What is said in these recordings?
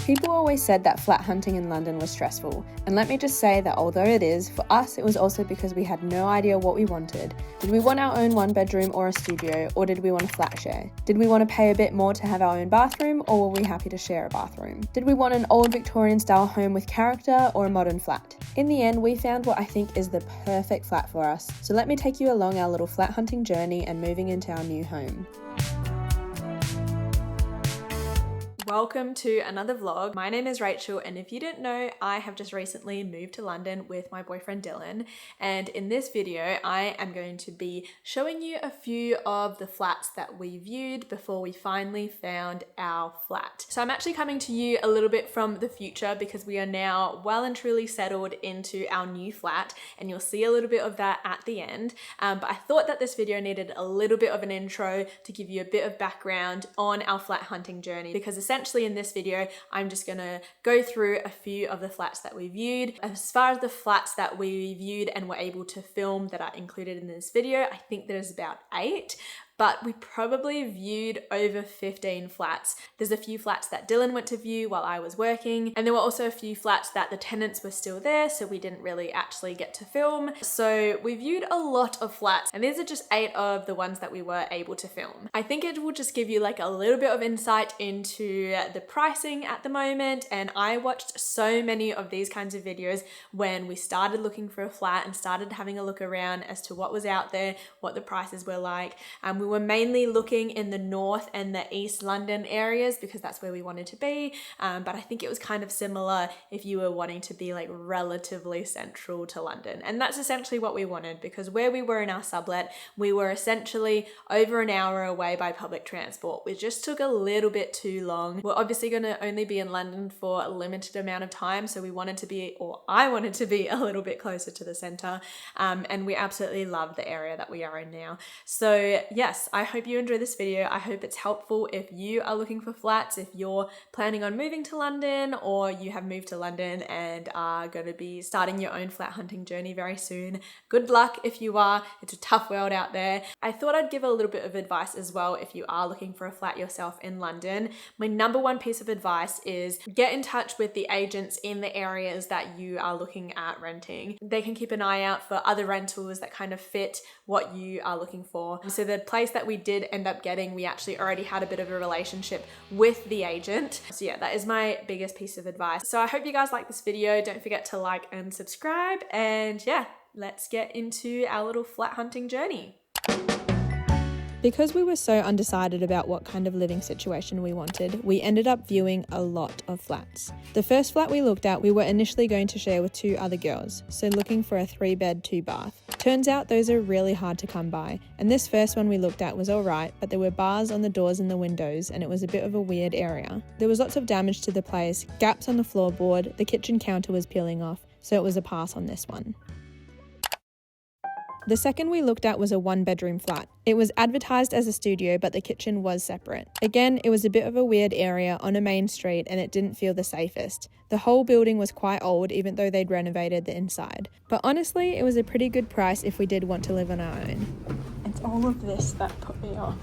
People always said that flat hunting in London was stressful, and let me just say that although it is, for us it was also because we had no idea what we wanted. Did we want our own one bedroom or a studio, or did we want a flat share? Did we want to pay a bit more to have our own bathroom, or were we happy to share a bathroom? Did we want an old Victorian style home with character or a modern flat? In the end, we found what I think is the perfect flat for us, so let me take you along our little flat hunting journey and moving into our new home. Welcome to another vlog. My name is Rachel, and if you didn't know, I have just recently moved to London with my boyfriend Dylan, and in this video I am going to be showing you a few of the flats that we viewed before we finally found our flat. So I'm actually coming to you a little bit from the future because we are now well and truly settled into our new flat, and you'll see a little bit of that at the end. But I thought that this video needed a little bit of an intro to give you a bit of background on our flat hunting journey, because essentially in this video, I'm just gonna go through a few of the flats that we viewed. As far as the flats that we viewed and were able to film that are included in this video, I think there's about 8. But we probably viewed over 15 flats. There's a few flats that Dylan went to view while I was working, and there were also a few flats that the tenants were still there, so we didn't really actually get to film. So we viewed a lot of flats, and these are just 8 of the ones that we were able to film. I think it will just give you like a little bit of insight into the pricing at the moment, and I watched so many of these kinds of videos when we started looking for a flat and started having a look around as to what was out there, what the prices were like. We were mainly looking in the north and the east London areas because that's where we wanted to be, but I think it was kind of similar if you were wanting to be like relatively central to London, and that's essentially what we wanted, because where we were in our sublet, we were essentially over an hour away by public transport, which just took a little bit too long. We're obviously going to only be in London for a limited amount of time, so we wanted to be, or I wanted to be, a little bit closer to the centre, and we absolutely love the area that we are in now. So yes, I hope you enjoy this video. I hope it's helpful if you are looking for flats, if you're planning on moving to London, or you have moved to London and are going to be starting your own flat hunting journey very soon. Good luck if you are. It's a tough world out there. I thought I'd give a little bit of advice as well if you are looking for a flat yourself in London. My number one piece of advice is get in touch with the agents in the areas that you are looking at renting. They can keep an eye out for other rentals that kind of fit what you are looking for. So the place that we did end up getting, we actually already had a bit of a relationship with the agent. So yeah, that is my biggest piece of advice. So I hope you guys like this video. Don't forget to like and subscribe, and yeah, let's get into our little flat hunting journey. Because we were so undecided about what kind of living situation we wanted, we ended up viewing a lot of flats. The first flat we looked at, we were initially going to share with 2 other girls, so looking for a 3-bed, 2-bath. Turns out those are really hard to come by, and this first one we looked at was alright, but there were bars on the doors and the windows, and it was a bit of a weird area. There was lots of damage to the place, gaps on the floorboard, the kitchen counter was peeling off, so it was a pass on this one. The second we looked at was a 1-bedroom flat. It was advertised as a studio, but the kitchen was separate. Again, it was a bit of a weird area on a main street, and it didn't feel the safest. The whole building was quite old, even though they'd renovated the inside. But honestly, it was a pretty good price if we did want to live on our own. It's all of this that put me off.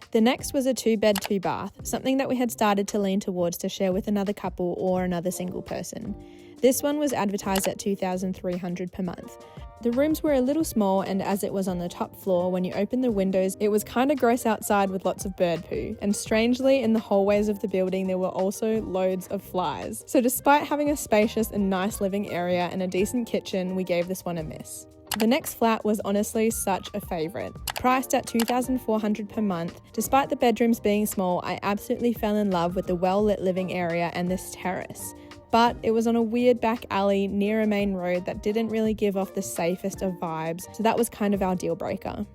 The next was a 2-bed, 2-bath, something that we had started to lean towards to share with another couple or another single person. This one was advertised at $2,300 per month. The rooms were a little small, and as it was on the top floor, when you opened the windows, it was kind of gross outside with lots of bird poo. And strangely, in the hallways of the building, there were also loads of flies. So despite having a spacious and nice living area and a decent kitchen, we gave this one a miss. The next flat was honestly such a favourite. Priced at $2,400 per month, despite the bedrooms being small, I absolutely fell in love with the well-lit living area and this terrace. But it was on a weird back alley near a main road that didn't really give off the safest of vibes, so that was kind of our deal breaker.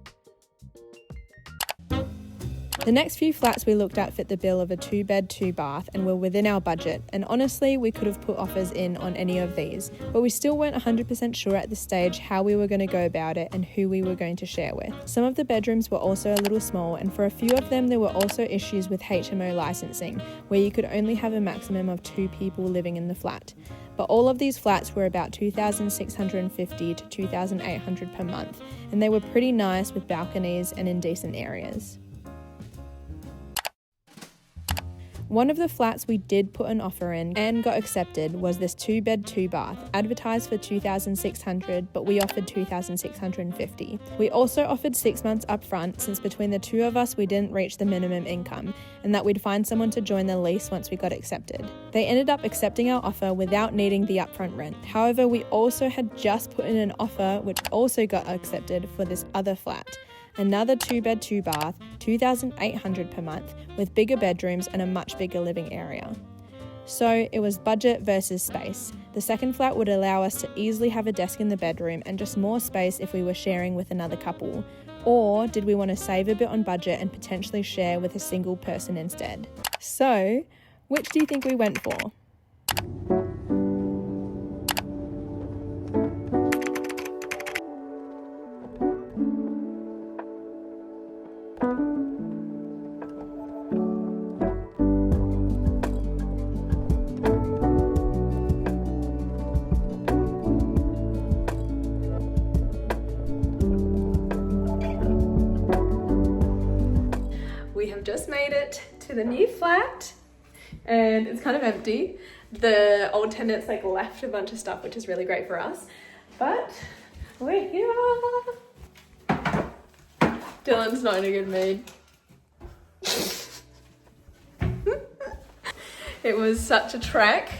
The next few flats we looked at fit the bill of a 2-bed, 2-bath and were within our budget, and honestly we could have put offers in on any of these, but we still weren't 100% sure at this stage how we were going to go about it and who we were going to share with. Some of the bedrooms were also a little small, and for a few of them there were also issues with HMO licensing, where you could only have a maximum of 2 people living in the flat. But all of these flats were about $2,650 to $2,800 per month, and they were pretty nice with balconies and in decent areas. One of the flats we did put an offer in and got accepted was this 2-bed 2-bath, advertised for $2,600, but we offered $2,650. We also offered 6 months up front, since between the two of us we didn't reach the minimum income, and that we'd find someone to join the lease once we got accepted. They ended up accepting our offer without needing the upfront rent. However, we also had just put in an offer which also got accepted for this other flat. Another 2-bed 2-bath, $2,800 per month, with bigger bedrooms and a much bigger living area. So it was budget versus space. The second flat would allow us to easily have a desk in the bedroom and just more space if we were sharing with another couple. Or did we want to save a bit on budget and potentially share with a single person instead? So, which do you think we went for? We have just made it to the new flat and it's kind of empty. The old tenants left a bunch of stuff, which is really great for us, but we're here. Dylan's not in a good mood. It was such a trek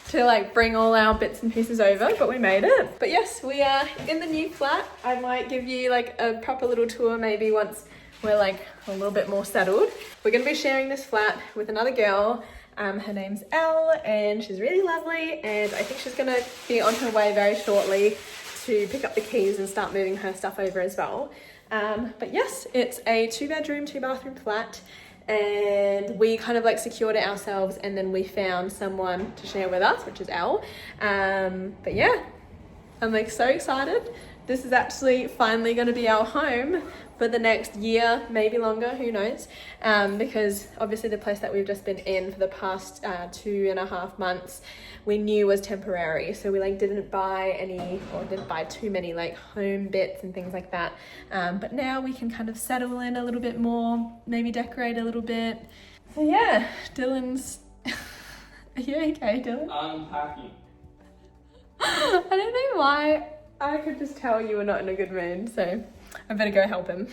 to bring all our bits and pieces over, but we made it. But yes, we are in the new flat. I might give you a proper little tour maybe once we're a little bit more settled. We're gonna be sharing this flat with another girl. Her name's Elle and she's really lovely, and I think she's gonna be on her way very shortly to pick up the keys and start moving her stuff over as well. But yes, it's a 2-bedroom, 2-bathroom flat, and we kind of secured it ourselves, and then we found someone to share with us, which is Elle. But yeah, I'm so excited. This is actually finally going to be our home for the next year, maybe longer, who knows, because obviously the place that we've just been in for the past 2.5 months we knew was temporary, so we didn't buy too many home bits and things like that, but now we can kind of settle in a little bit more, maybe decorate a little bit. So yeah, Dylan's are you okay, Dylan? Unpacking. I don't know why, I could just tell you were not in a good mood, so I better go help him.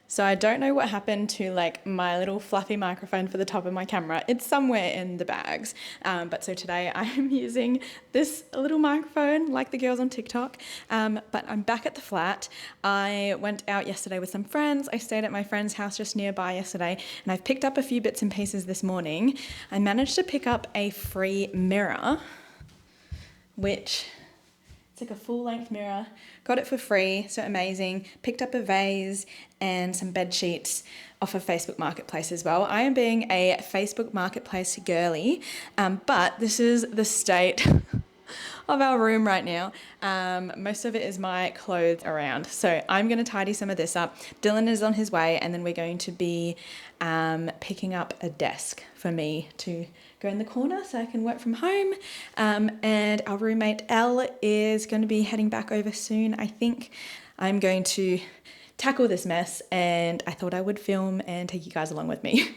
So I don't know what happened to my little fluffy microphone for the top of my camera. It's somewhere in the bags. But so today I am using this little microphone like the girls on TikTok. But I'm back at the flat. I went out yesterday with some friends. I stayed at my friend's house just nearby yesterday, and I've picked up a few bits and pieces this morning. I managed to pick up a free mirror, which it's a full-length mirror. Got it for free, so amazing. Picked up a vase and some bed sheets off of Facebook Marketplace as well. I am being a Facebook Marketplace girly, but this is the state of our room right now. Most of it is my clothes around, so I'm going to tidy some of this up. Dylan is on his way, and then we're going to be picking up a desk for me to go in the corner so I can work from home. And our roommate Elle is going to be heading back over soon, I think. I'm going to tackle this mess, and I thought I would film and take you guys along with me.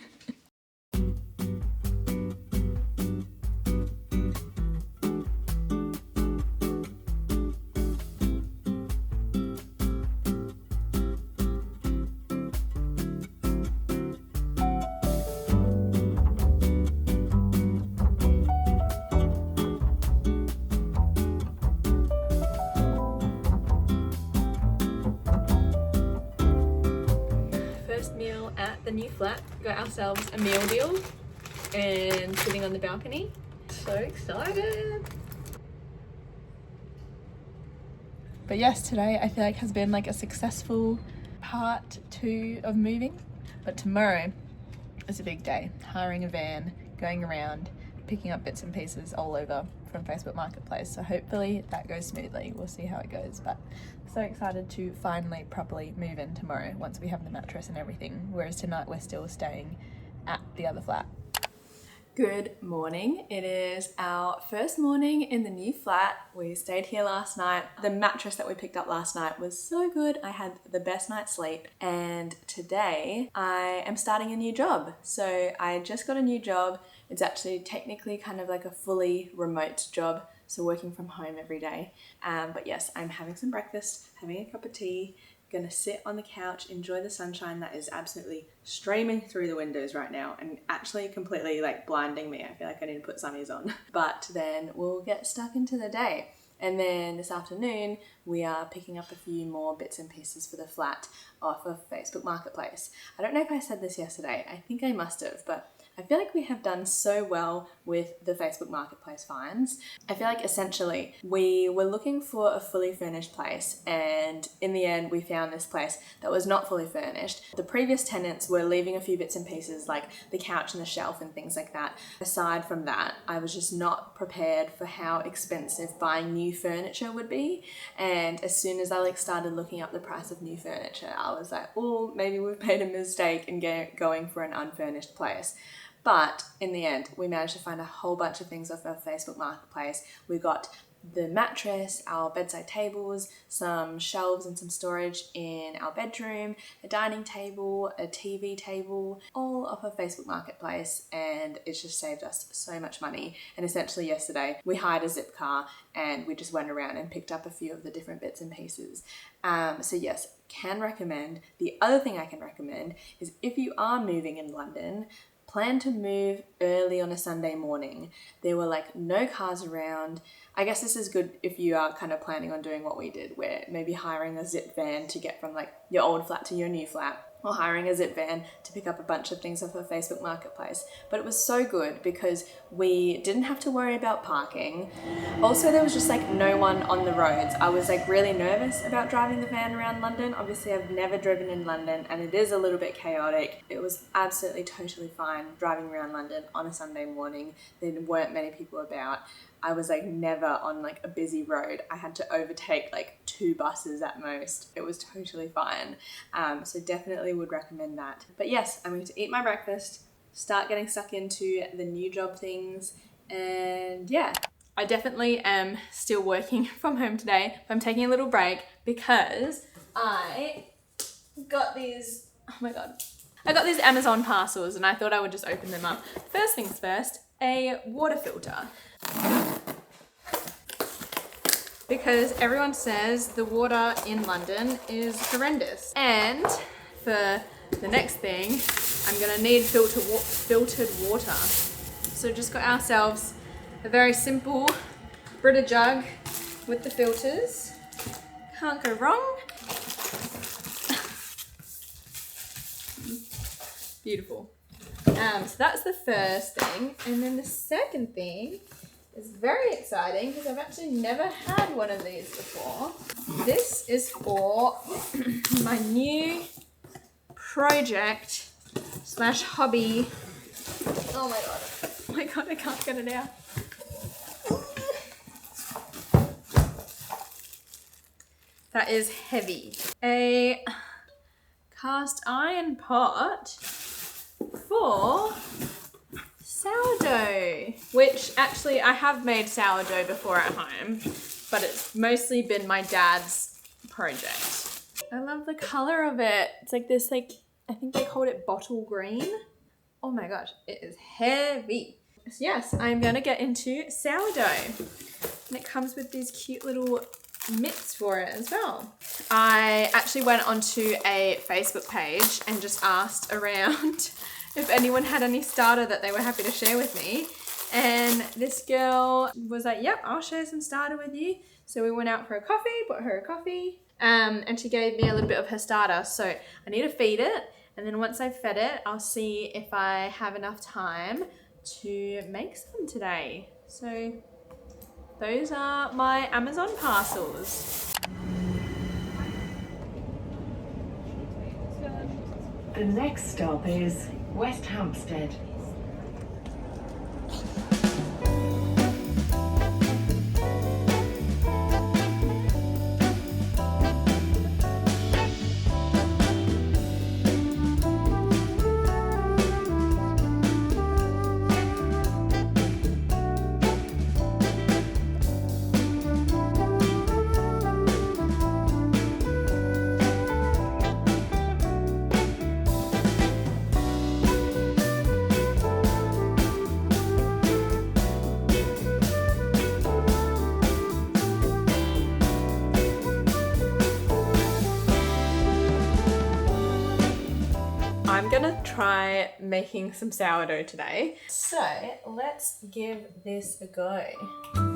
Meal at the new flat. We got ourselves a meal deal and sitting on the balcony. So excited. But yes, today I feel like has been like a successful part 2 of moving. But tomorrow is a big day. Hiring a van, going around, picking up bits and pieces all over from Facebook Marketplace. So hopefully that goes smoothly. We'll see how it goes. But so excited to finally properly move in tomorrow once we have the mattress and everything. Whereas tonight we're still staying at the other flat. Good morning. It is our first morning in the new flat. We stayed here last night. The mattress that we picked up last night was so good. I had the best night's sleep. And today I am starting a new job. So I just got a new job. It's actually technically kind of like a fully remote job. So working from home every day. But yes, I'm having some breakfast, having a cup of tea, gonna sit on the couch, enjoy the sunshine that is absolutely streaming through the windows right now and actually completely like blinding me. I feel like I need to put sunnies on. But then we'll get stuck into the day. And then this afternoon, we are picking up a few more bits and pieces for the flat off of Facebook Marketplace. I don't know if I said this yesterday. I think I must have, but I feel like we have done so well with the Facebook Marketplace finds. I feel like essentially we were looking for a fully furnished place, and in the end we found this place that was not fully furnished. The previous tenants were leaving a few bits and pieces like the couch and the shelf and things like that. Aside from that, I was just not prepared for how expensive buying new furniture would be. And as soon as I started looking up the price of new furniture, I was like, oh, maybe we've made a mistake in going for an unfurnished place. But in the end, we managed to find a whole bunch of things off our Facebook Marketplace. We got the mattress, our bedside tables, some shelves and some storage in our bedroom, a dining table, a TV table, all off of Facebook Marketplace, and it's just saved us so much money. And essentially yesterday, we hired a zip car and we just went around and picked up a few of the different bits and pieces. So yes, can recommend. The other thing I can recommend is if you are moving in London, plan to move early on a Sunday morning. There were no cars around. I guess this is good if you are kind of planning on doing what we did, where maybe hiring a zip van to get from your old flat to your new flat, or hiring a zip van to pick up a bunch of things off of Facebook Marketplace. But it was so good because we didn't have to worry about parking. Also, there was just no one on the roads. I was really nervous about driving the van around London. Obviously, I've never driven in London and it is a little bit chaotic. It was absolutely totally fine driving around London on a Sunday morning. There weren't many people about. I was never on a busy road. I had to overtake 2 buses at most. It was totally fine. So definitely would recommend that. But yes, I'm going to eat my breakfast, start getting stuck into the new job things, and yeah. I definitely am still working from home today, but I'm taking a little break because I got these, oh my God. I got these Amazon parcels and I thought I would just open them up. First things first, a water filter. Because everyone says the water in London is horrendous. And for the next thing, I'm gonna need filtered water. So just got ourselves a very simple Brita jug with the filters. Can't go wrong. Beautiful. So that's the first thing. And then the second thing is very exciting because I've actually never had one of these before. This is for my new project / hobby. Oh my God. Oh my God, I can't get it out. That is heavy. A cast iron pot for sourdough, which actually I have made sourdough before at home, but it's mostly been my dad's project. I love the color of it. It's this I think they called it bottle green. Oh my gosh, it is heavy. So yes, I'm gonna get into sourdough. And it comes with these cute little mitts for it as well. I actually went onto a Facebook page and just asked around if anyone had any starter that they were happy to share with me. And this girl was like, yep, I'll share some starter with you. So we went out for a coffee, bought her a coffee, and she gave me a little bit of her starter. So I need to feed it. And then once I've fed it, I'll see if I have enough time to make some today. So those are my Amazon parcels. The next stop is West Hampstead. I'm gonna try making some sourdough today. So let's give this a go.